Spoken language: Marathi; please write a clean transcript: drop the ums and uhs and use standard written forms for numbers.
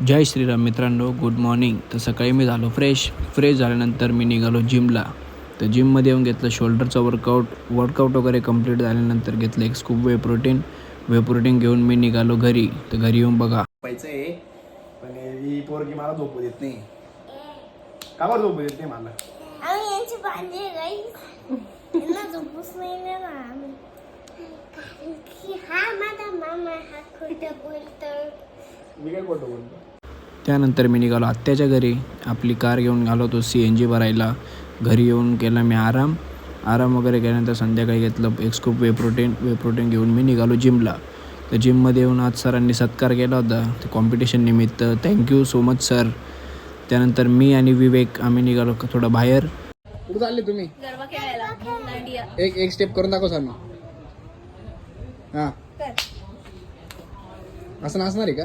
जय श्रीराम मित्रांनो, गुड मॉर्निंग. तर सकाळी मी झालो फ्रेश झाल्यानंतर मी निघालो जिमला. तर जिममध्ये येऊन घेतलं शोल्डरचं वर्कआउट वगैरे कंप्लीट झाल्यानंतर घेतलं एक स्कूप वे प्रोटीन घेऊन मी निघालो घरी. तर घरी येऊन बघा पाहिजे आहे, पण ही पोरगी मला झोपू देत नाही. का बरं झोपू देत नाही मला? आम्ही यांची पांढरी गाई यांना झोपूच नाही देणार आम्ही. हा माझा मामा हा खोटं बोलतो. मी काय खोटं बोलतो? त्यानंतर मी निघालो आत्याच्या घरी. आपली कार घेऊन आलो तो CNG भरायला. घरी येऊन केला मी आराम वगैरे केल्यानंतर संध्याकाळी घेतलं एक स्कूप वे प्रोटीन घेऊन मी निघालो जिमला. तर जिममध्ये येऊन आज सरांनी सत्कार केला होता ते कॉम्पिटिशन निमित्त. Thank you so much sir. त्यानंतर मी आणि विवेक आम्ही निघालो थोडं बाहेर. कुठं चालले तुम्ही? गरबा खेळायला. एक स्टेप करून दाखव सर. हां, असं नाचणार आहे का?